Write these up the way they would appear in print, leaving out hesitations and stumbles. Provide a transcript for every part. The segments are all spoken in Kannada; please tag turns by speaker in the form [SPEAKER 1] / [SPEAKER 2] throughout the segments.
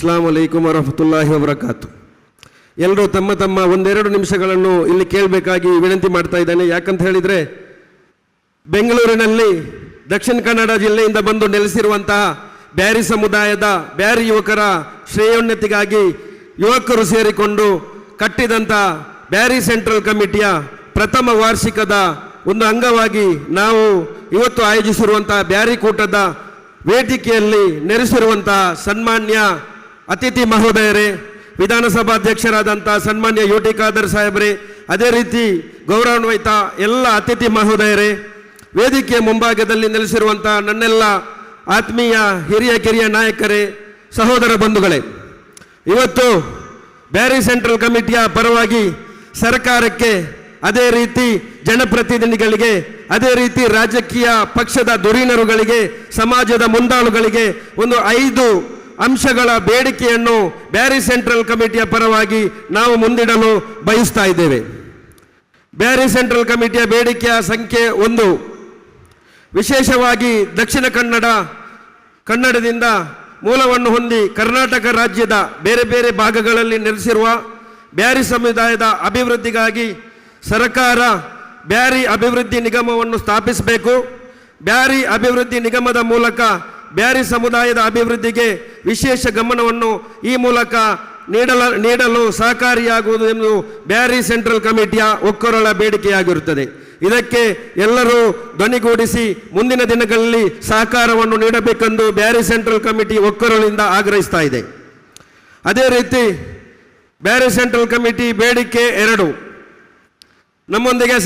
[SPEAKER 1] ಅಸ್ಲಾಂ ವಲೈಕುಮ್ ವರಹಮತುಲ್ಲಾಹಿ ವಬರಕಾತು. ಎಲ್ಲರೂ ತಮ್ಮ ತಮ್ಮ ಒಂದೆರಡು ನಿಮಿಷಗಳನ್ನು ಇಲ್ಲಿ ಕೇಳಬೇಕಾಗಿ ವಿನಂತಿ ಮಾಡ್ತಾ ಇದ್ದೇನೆ. ಯಾಕಂತ ಹೇಳಿದರೆ, ಬೆಂಗಳೂರಿನಲ್ಲಿ ದಕ್ಷಿಣ ಕನ್ನಡ ಜಿಲ್ಲೆಯಿಂದ ಬಂದು ನೆಲೆಸಿರುವಂತಹ ಬ್ಯಾರಿ ಸಮುದಾಯದ ಬ್ಯಾರಿ ಯುವಕರ ಶ್ರೇಯೋನ್ನತಿಗಾಗಿ ಯುವಕರು ಸೇರಿಕೊಂಡು ಕಟ್ಟಿದಂಥ ಬ್ಯಾರಿ ಸೆಂಟ್ರಲ್ ಕಮಿಟಿಯ ಪ್ರಥಮ ವಾರ್ಷಿಕದ ಒಂದು ಅಂಗವಾಗಿ ನಾವು ಇವತ್ತು ಆಯೋಜಿಸಿರುವಂತಹ ಬ್ಯಾರಿ ಕೂಟದ ವೇದಿಕೆಯಲ್ಲಿ ನೆರೆಸಿರುವಂತಹ ಸನ್ಮಾನ್ಯ ಅತಿಥಿ ಮಹೋದಯರೇ, ವಿಧಾನಸಭಾಧ್ಯಕ್ಷರಾದಂಥ ಸನ್ಮಾನ್ಯ ಯುಟಿ ಖಾದರ್ ಸಾಹೇಬ್ರೆ, ಅದೇ ರೀತಿ ಗೌರವಾನ್ವಿತ ಎಲ್ಲ ಅತಿಥಿ ಮಹೋದಯರೇ, ವೇದಿಕೆಯ ಮುಂಭಾಗದಲ್ಲಿ ನೆಲೆಸಿರುವಂಥ ನನ್ನೆಲ್ಲ ಆತ್ಮೀಯ ಹಿರಿಯ ಕಿರಿಯ ನಾಯಕರೇ, ಸಹೋದರ ಬಂಧುಗಳೇ, ಇವತ್ತು ಬ್ಯಾರಿ ಸೆಂಟ್ರಲ್ ಕಮಿಟಿಯ ಪರವಾಗಿ ಸರ್ಕಾರಕ್ಕೆ, ಅದೇ ರೀತಿ ಜನಪ್ರತಿನಿಧಿಗಳಿಗೆ, ಅದೇ ರೀತಿ ರಾಜಕೀಯ ಪಕ್ಷದ ಧುರೀಣರುಗಳಿಗೆ, ಸಮಾಜದ ಮುಂದಾಳುಗಳಿಗೆ ಒಂದು 5 ಅಂಶಗಳ ಬೇಡಿಕೆಯನ್ನು ಬ್ಯಾರಿ ಸೆಂಟ್ರಲ್ ಕಮಿಟಿಯ ಪರವಾಗಿ ನಾವು ಮುಂದಿಡಲು ಬಯಸ್ತಾ ಇದ್ದೇವೆ. ಬ್ಯಾರಿ ಸೆಂಟ್ರಲ್ ಕಮಿಟಿಯ ಬೇಡಿಕೆಯ ಸಂಖ್ಯೆ 1, ವಿಶೇಷವಾಗಿ ದಕ್ಷಿಣ ಕನ್ನಡದಿಂದ ಮೂಲವನ್ನು ಹೊಂದಿ ಕರ್ನಾಟಕ ರಾಜ್ಯದ ಬೇರೆ ಬೇರೆ ಭಾಗಗಳಲ್ಲಿ ನೆಲೆಸಿರುವ ಬ್ಯಾರಿ ಸಮುದಾಯದ ಅಭಿವೃದ್ಧಿಗಾಗಿ ಸರ್ಕಾರ ಬ್ಯಾರಿ ಅಭಿವೃದ್ಧಿ ನಿಗಮವನ್ನು ಸ್ಥಾಪಿಸಬೇಕು. ಬ್ಯಾರಿ ಅಭಿವೃದ್ಧಿ ನಿಗಮದ ಮೂಲಕ ಬ್ಯಾರಿ ಸಮುದಾಯದ ಅಭಿವೃದ್ಧಿಗೆ ವಿಶೇಷ ಗಮನವನ್ನು ಈ ಮೂಲಕ ನೀಡಲು ಸಹಕಾರಿಯಾಗುವುದು ಎಂದು ಬ್ಯಾರಿ ಸೆಂಟ್ರಲ್ ಕಮಿಟಿಯ ಒಕ್ಕೊರಳ ಬೇಡಿಕೆಯಾಗಿರುತ್ತದೆ. ಇದಕ್ಕೆ ಎಲ್ಲರೂ ಧ್ವನಿಗೂಡಿಸಿ ಮುಂದಿನ ದಿನಗಳಲ್ಲಿ ಸಹಕಾರವನ್ನು ನೀಡಬೇಕೆಂದು ಬ್ಯಾರಿ ಸೆಂಟ್ರಲ್ ಕಮಿಟಿ ಒಕ್ಕೊರಳಿಂದ ಆಗ್ರಹಿಸ್ತಾ ಇದೆ. ಅದೇ ರೀತಿ ಬ್ಯಾರಿ ಸೆಂಟ್ರಲ್ ಕಮಿಟಿ ಬೇಡಿಕೆ 2, ನಮ್ಮೊಂದಿಗೆ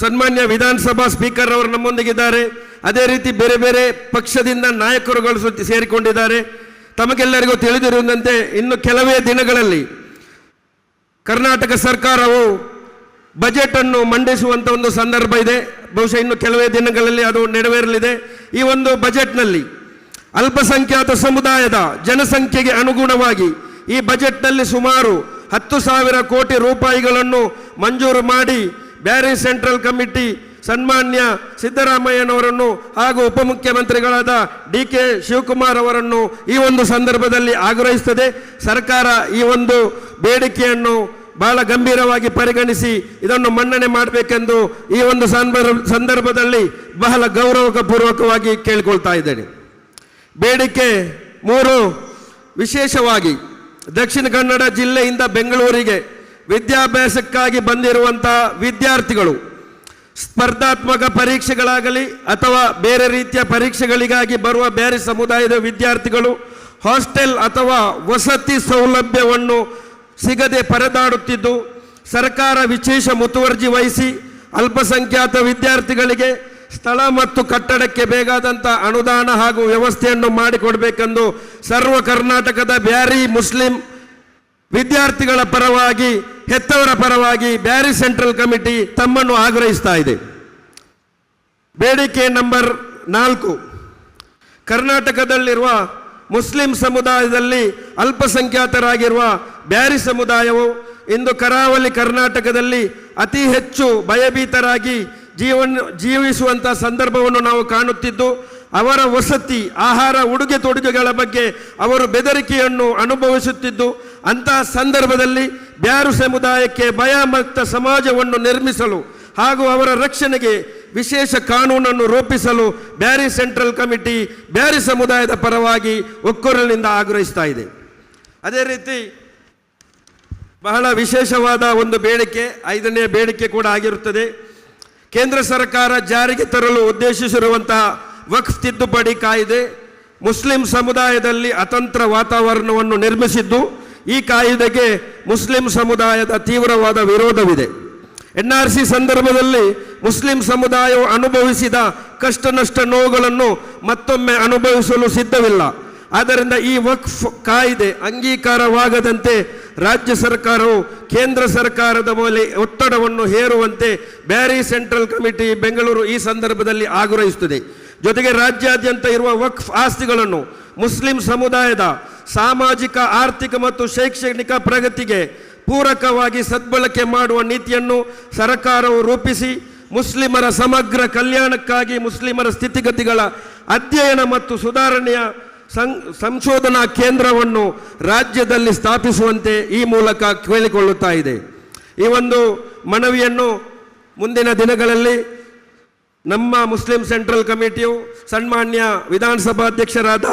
[SPEAKER 1] ಸನ್ಮಾನ್ಯ ವಿಧಾನಸಭಾ ಸ್ಪೀಕರ್ ಅವರು ನಮ್ಮೊಂದಿಗಿದ್ದಾರೆ. ಅದೇ ರೀತಿ ಬೇರೆ ಬೇರೆ ಪಕ್ಷದಿಂದ ನಾಯಕರುಗಳು ಸೇರಿಕೊಂಡಿದ್ದಾರೆ. ತಮಗೆಲ್ಲರಿಗೂ ತಿಳಿದಿರುವಂತೆ ಇನ್ನು ಕೆಲವೇ ದಿನಗಳಲ್ಲಿ ಕರ್ನಾಟಕ ಸರ್ಕಾರವು ಬಜೆಟ್ ಅನ್ನು ಮಂಡಿಸುವಂಥ ಒಂದು ಸಂದರ್ಭ ಇದೆ. ಬಹುಶಃ ಇನ್ನು ಕೆಲವೇ ದಿನಗಳಲ್ಲಿ ಅದು ನೆರವೇರಲಿದೆ. ಈ ಒಂದು ಬಜೆಟ್ನಲ್ಲಿ ಅಲ್ಪಸಂಖ್ಯಾತ ಸಮುದಾಯದ ಜನಸಂಖ್ಯೆಗೆ ಅನುಗುಣವಾಗಿ ಈ ಬಜೆಟ್ನಲ್ಲಿ ಸುಮಾರು 10,000 ಕೋಟಿ ರೂಪಾಯಿಗಳನ್ನು ಮಂಜೂರು ಮಾಡಿ ಬ್ಯಾರಿ ಸೆಂಟ್ರಲ್ ಕಮಿಟಿ ಸನ್ಮಾನ್ಯ ಸಿದ್ದರಾಮಯ್ಯನವರನ್ನು ಹಾಗೂ ಉಪಮುಖ್ಯಮಂತ್ರಿಗಳಾದ DK ಶಿವಕುಮಾರ್ ಅವರನ್ನು ಈ ಒಂದು ಸಂದರ್ಭದಲ್ಲಿ ಆಗ್ರಹಿಸುತ್ತದೆ. ಸರ್ಕಾರ ಈ ಒಂದು ಬೇಡಿಕೆಯನ್ನು ಬಹಳ ಗಂಭೀರವಾಗಿ ಪರಿಗಣಿಸಿ ಇದನ್ನು ಮನ್ನಣೆ ಮಾಡಬೇಕೆಂದು ಈ ಒಂದು ಸಂದರ್ಭದಲ್ಲಿ ಬಹಳ ಗೌರವಪೂರ್ವಕವಾಗಿ ಕೇಳಿಕೊಳ್ತಾ ಇದ್ದೇನೆ. ಬೇಡಿಕೆ 3, ವಿಶೇಷವಾಗಿ ದಕ್ಷಿಣ ಕನ್ನಡ ಜಿಲ್ಲೆಯಿಂದ ಬೆಂಗಳೂರಿಗೆ ವಿದ್ಯಾಭ್ಯಾಸಕ್ಕಾಗಿ ಬಂದಿರುವಂತಹ ವಿದ್ಯಾರ್ಥಿಗಳು ಸ್ಪರ್ಧಾತ್ಮಕ ಪರೀಕ್ಷೆಗಳಾಗಲಿ ಅಥವಾ ಬೇರೆ ರೀತಿಯ ಪರೀಕ್ಷೆಗಳಿಗಾಗಿ ಬರುವ ಬ್ಯಾರಿ ಸಮುದಾಯದ ವಿದ್ಯಾರ್ಥಿಗಳು ಹಾಸ್ಟೆಲ್ ಅಥವಾ ವಸತಿ ಸೌಲಭ್ಯವನ್ನು ಸಿಗದೆ ಪರದಾಡುತ್ತಿದ್ದು, ಸರ್ಕಾರ ವಿಶೇಷ ಮುತುವರ್ಜಿ ವಹಿಸಿ ಅಲ್ಪಸಂಖ್ಯಾತ ವಿದ್ಯಾರ್ಥಿಗಳಿಗೆ ಸ್ಥಳ ಮತ್ತು ಕಟ್ಟಡಕ್ಕೆ ಬೇಕಾದಂಥ ಅನುದಾನ ಹಾಗೂ ವ್ಯವಸ್ಥೆಯನ್ನು ಮಾಡಿಕೊಡಬೇಕೆಂದು ಸರ್ವ ಕರ್ನಾಟಕದ ಬ್ಯಾರಿ ಮುಸ್ಲಿಂ ವಿದ್ಯಾರ್ಥಿಗಳ ಪರವಾಗಿ, ಹೆತ್ತವರ ಪರವಾಗಿ ಬ್ಯಾರಿ ಸೆಂಟ್ರಲ್ ಕಮಿಟಿ ತಮ್ಮನ್ನು ಆಗ್ರಹಿಸ್ತಾ ಇದೆ. ಬೇಡಿಕೆ ನಂಬರ್ 4, ಕರ್ನಾಟಕದಲ್ಲಿರುವ ಮುಸ್ಲಿಂ ಸಮುದಾಯದಲ್ಲಿ ಅಲ್ಪಸಂಖ್ಯಾತರಾಗಿರುವ ಬ್ಯಾರಿ ಸಮುದಾಯವು ಇಂದು ಕರಾವಳಿ ಕರ್ನಾಟಕದಲ್ಲಿ ಅತಿ ಹೆಚ್ಚು ಭಯಭೀತರಾಗಿ ಜೀವಿಸುವಂಥ ಸಂದರ್ಭವನ್ನು ನಾವು ಕಾಣುತ್ತಿದ್ದು, ಅವರ ವಸತಿ, ಆಹಾರ, ಉಡುಗೆ ತೊಡುಗೆಗಳ ಬಗ್ಗೆ ಅವರು ಬೆದರಿಕೆಯನ್ನು ಅನುಭವಿಸುತ್ತಿದ್ದು, ಅಂತಹ ಸಂದರ್ಭದಲ್ಲಿ ಬ್ಯಾರಿ ಸಮುದಾಯಕ್ಕೆ ಭಯಮುಕ್ತ ಸಮಾಜವನ್ನು ನಿರ್ಮಿಸಲು ಹಾಗೂ ಅವರ ರಕ್ಷಣೆಗೆ ವಿಶೇಷ ಕಾನೂನನ್ನು ರೂಪಿಸಲು ಬ್ಯಾರಿ ಸೆಂಟ್ರಲ್ ಕಮಿಟಿ ಬ್ಯಾರಿ ಸಮುದಾಯದ ಪರವಾಗಿ ಒಕ್ಕೊರಲಿನಿಂದ ಆಗ್ರಹಿಸ್ತಾ ಇದೆ. ಅದೇ ರೀತಿ ಬಹಳ ವಿಶೇಷವಾದ ಒಂದು ಬೇಡಿಕೆ 5ನೇ ಬೇಡಿಕೆ ಕೂಡ ಆಗಿರುತ್ತದೆ. ಕೇಂದ್ರ ಸರ್ಕಾರ ಜಾರಿಗೆ ತರಲು ಉದ್ದೇಶಿಸಿರುವಂತಹ ವಕ್ಫ್ ತಿದ್ದುಪಡಿ ಕಾಯ್ದೆ ಮುಸ್ಲಿಂ ಸಮುದಾಯದಲ್ಲಿ ಅತಂತ್ರ ವಾತಾವರಣವನ್ನು ನಿರ್ಮಿಸಿದ್ದು, ಈ ಕಾಯ್ದೆಗೆ ಮುಸ್ಲಿಂ ಸಮುದಾಯದ ತೀವ್ರವಾದ ವಿರೋಧವಿದೆ. NRC ಸಂದರ್ಭದಲ್ಲಿ ಮುಸ್ಲಿಂ ಸಮುದಾಯವು ಅನುಭವಿಸಿದ ಕಷ್ಟ ನಷ್ಟ ನೋವುಗಳನ್ನು ಮತ್ತೊಮ್ಮೆ ಅನುಭವಿಸಲು ಸಿದ್ಧವಿಲ್ಲ. ಆದ್ದರಿಂದ ಈ ವಕ್ಫ್ ಕಾಯ್ದೆ ಅಂಗೀಕಾರವಾಗದಂತೆ ರಾಜ್ಯ ಸರ್ಕಾರವು ಕೇಂದ್ರ ಸರ್ಕಾರದ ಮೇಲೆ ಒತ್ತಡವನ್ನು ಹೇರುವಂತೆ ಬ್ಯಾರಿ ಸೆಂಟ್ರಲ್ ಕಮಿಟಿ ಬೆಂಗಳೂರು ಈ ಸಂದರ್ಭದಲ್ಲಿ ಆಗ್ರಹಿಸುತ್ತದೆ. ಜೊತೆಗೆ ರಾಜ್ಯಾದ್ಯಂತ ಇರುವ ವಕ್ಫ್ ಆಸ್ತಿಗಳನ್ನು ಮುಸ್ಲಿಂ ಸಮುದಾಯದ ಸಾಮಾಜಿಕ, ಆರ್ಥಿಕ ಮತ್ತು ಶೈಕ್ಷಣಿಕ ಪ್ರಗತಿಗೆ ಪೂರಕವಾಗಿ ಸದ್ಬಳಕೆ ಮಾಡುವ ನೀತಿಯನ್ನು ಸರ್ಕಾರವು ರೂಪಿಸಿ ಮುಸ್ಲಿಮರ ಸಮಗ್ರ ಕಲ್ಯಾಣಕ್ಕಾಗಿ ಮುಸ್ಲಿಮರ ಸ್ಥಿತಿಗತಿಗಳ ಅಧ್ಯಯನ ಮತ್ತು ಸುಧಾರಣೆಯ ಸಂಶೋಧನಾ ಕೇಂದ್ರವನ್ನು ರಾಜ್ಯದಲ್ಲಿ ಸ್ಥಾಪಿಸುವಂತೆ ಈ ಮೂಲಕ ಕೇಳಿಕೊಳ್ಳುತ್ತಾ ಇದೆ. ಈ ಒಂದು ಮನವಿಯನ್ನು ಮುಂದಿನ ದಿನಗಳಲ್ಲಿ ನಮ್ಮ ಮುಸ್ಲಿಂ ಸೆಂಟ್ರಲ್ ಕಮಿಟಿಯು ಸನ್ಮಾನ್ಯ ವಿಧಾನಸಭಾಧ್ಯಕ್ಷರಾದ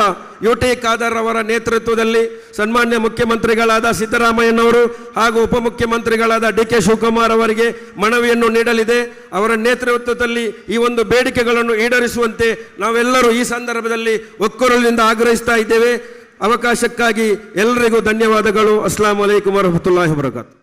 [SPEAKER 1] UT ಖಾದರ್ ಅವರ ನೇತೃತ್ವದಲ್ಲಿ ಸನ್ಮಾನ್ಯ ಮುಖ್ಯಮಂತ್ರಿಗಳಾದ ಸಿದ್ದರಾಮಯ್ಯನವರು ಹಾಗೂ ಉಪಮುಖ್ಯಮಂತ್ರಿಗಳಾದ DK ಶಿವಕುಮಾರ್ ಅವರಿಗೆ ಮನವಿಯನ್ನು ನೀಡಲಿದೆ. ಅವರ ನೇತೃತ್ವದಲ್ಲಿ ಈ ಒಂದು ಬೇಡಿಕೆಗಳನ್ನು ಈಡೇರಿಸುವಂತೆ ನಾವೆಲ್ಲರೂ ಈ ಸಂದರ್ಭದಲ್ಲಿ ಒಕ್ಕೊರಲಿನಿಂದ ಆಗ್ರಹಿಸ್ತಾ ಇದ್ದೇವೆ. ಅವಕಾಶಕ್ಕಾಗಿ ಎಲ್ಲರಿಗೂ ಧನ್ಯವಾದಗಳು. ಅಸ್ಸಲಾಮು ಅಲೈಕುಂ ವರಹಮತುಲ್ಲಾಹಿ ವಬರಕಾತು.